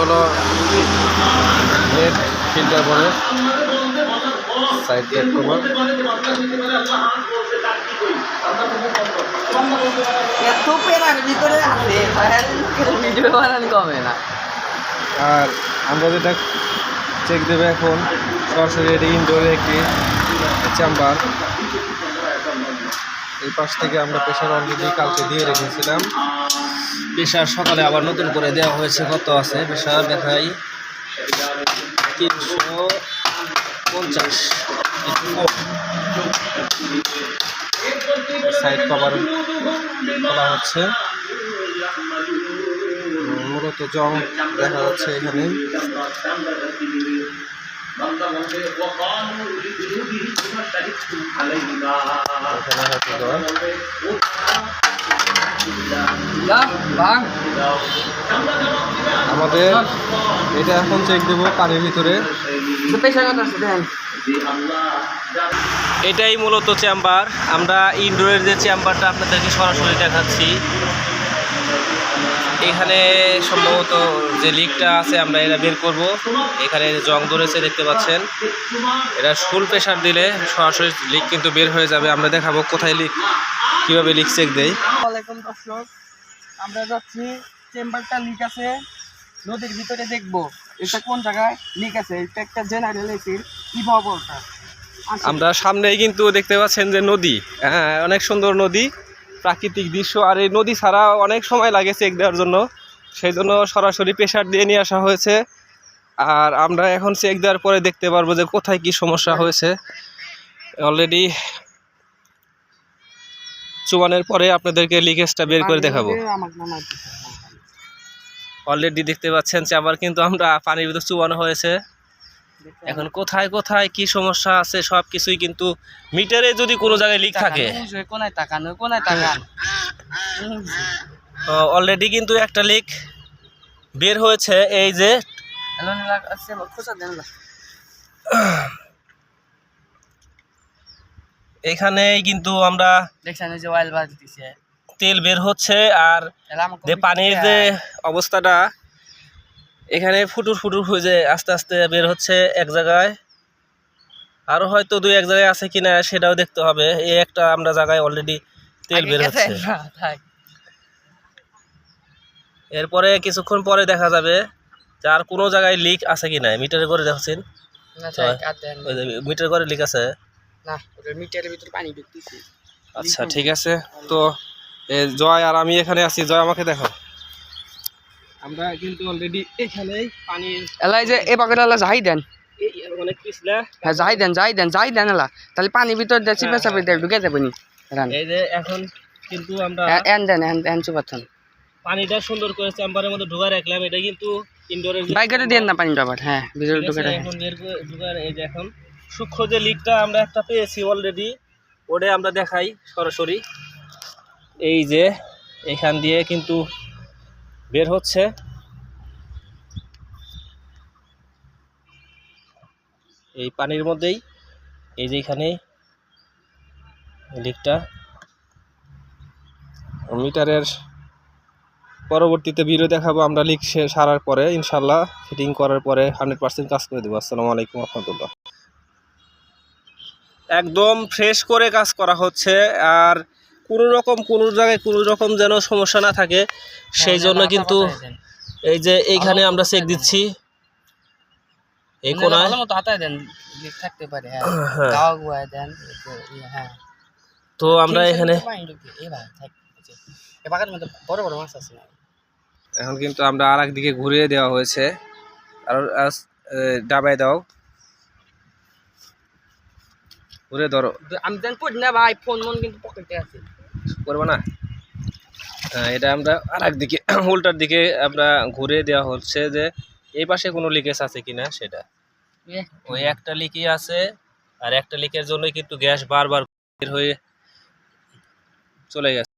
হলো net filter বলে side check করবো। আর আমরা যেটা চেক দেবে এখন সরাসরি এটি ইনডোরে একটি চেম্বার। এই পাশ থেকে আমরা প্রেশার অলরেডি কালকে দিয়ে রেখেছিলাম। প্রেশার সকালে আবার নতুন করে দেওয়া হয়েছে। কত আছে প্রেশার দেখাই, 350। সাইড কভার করা হচ্ছে, মূলত জং দেখা যাচ্ছে এখানে। আমাদের এটা এখন চেক দেব পানির ভিতরে। এটাই মূলত চেম্বার। আমরা ইনডোরের যে চেম্বারটা আপনাদেরকে সরাসরি দেখাচ্ছি। এখানে সম্ভবত যে লিকটা আছে আমরা এটা বের করব। এখানে জং ধরেছে দেখতে পাচ্ছেন। এটা ফুল প্রেশার দিলে সরাসরি লিক কিন্তু বের হয়ে যাবে। আমরা দেখাবো কোথায় লিক, কিভাবে লিক চেক দেয়। ওয়ালাইকুম দর্শক, আমরা যাচ্ছি চেম্বারটা লিক আছে নদীর ভিতরে, দেখবো এটা কোন জায়গায় লিক আছে। এটা একটা জেনারেল এসির ইভাবলটা। আমরা সামনেই কিন্তু দেখতে পাচ্ছেন যে নদী, হ্যাঁ অনেক সুন্দর নদী, প্রাকৃতিক দৃশ্য। আর এই নদী ছাড়া অনেক সময় লাগে চেক দেওয়ার জন্য, সেই জন্য সরাসরি প্রেশার দিয়ে নিয়ে আসা হয়েছে। আর আমরা এখন চেক দেওয়ার পরে দেখতে পারবো যে কোথায় কি সমস্যা হয়েছে। অলরেডি চুবানের পরে আপনাদেরকে লিকেজটা বের করে দেখাবো। অলরেডি দেখতে পাচ্ছেন চেম্বার কিন্তু আমরা পানির ভিতর চুবানো হয়েছে। এখন কোথায় কোথায় কি সমস্যা আছে সব কিছুই কিন্তু মিটারে যদি কোনো জায়গায় লিক থাকে, অলরেডি কিন্তু একটা লিক বের হয়েছে। এই যে এখানেই কিন্তু আমরা তেল বের হচ্ছে। আর যে পানির যে অবস্থাটা এখানে ফুটুর ফুটুর হয়ে যে আস্তে আস্তে বের হচ্ছে এক জায়গায়, আরো হয়তো দুই এক জায়গায় আছে কিনা সেটাও দেখতে হবে। এই একটা আমরা জায়গায় অলরেডি তেল বের হচ্ছে। এরপরে কিছুক্ষণ পরে দেখা যাবে যে আর কোনো জায়গায় লিক আছে কিনা। মিটারে করে দেখছেন, মিটার করে লিক আছে। আচ্ছা ঠিক আছে। তো জয় আর আমি এখানে আছি। জয় আমাকে দেখো, আমরা কিন্তু অলরেডি এখানেই পানি এলাই যে এই বাকেট এলা যাই দেন, অনেক পিছলা। হ্যাঁ যাই দেন এলা, তাহলে পানির ভিতর দিয়ে চিপে চাপে দিয়ে ঢুকে যাবে নি। এই যে এখন কিন্তু আমরা এন চুপাচ্ছেন পানিটা সুন্দর করে চেম্বারের মধ্যে ঢুকা রাখলাম। এটা কিন্তু ইনডোরের বাইকেটে দেন না পানিটা আবার, হ্যাঁ ভিতরে ঢুকে রাখেন। এখন বের করে ঢুকার এই যে এখন সূক্ষ্ম যে লিকটা আমরা একটা পেয়েছি অলরেডি, ওটা আমরা দেখাই সরাসরি। এই যে এখান দিয়ে কিন্তু বের হচ্ছে। এই পানির মধ্যেই এই যে এখানে লিকটা। মিটারের পরবর্তীতে ভিডিও দেখাবো আমরা লিক সারার পরে, ইনশাল্লাহ ফিটিং করার পরে 100% কাজ করে দেবো। আসসালামু আলাইকুম রহমতুল্লাহ। একদম ফ্রেশ করে কাজ করা হচ্ছে। আর কোনো জায়গায় কোনো রকম যেন সমস্যা না থাকে সেই জন্য কিন্তু এই যে এইখানে আমরা চেক দিচ্ছি এই কোণায়। তো আমরা এখানে এখন কিন্তু আমরা আর একদিকে ঘুরিয়ে দেওয়া হয়েছে। আর ডাবায় দাও, ঘুরে ধরো। আমি দেন পড়ি না ভাই, ফোন মন কিন্তু পকেটে আছে, করবো না। এটা আমরা আর একদিকে উল্টার দিকে আমরা ঘুরে দেওয়া হচ্ছে যে এই পাশে কোনো লিকেজ আছে কিনা সেটা। ওই একটা লিকই আছে, আর একটা লিকের জন্য কিন্তু গ্যাস বারবার বের হয়ে চলে গেছে।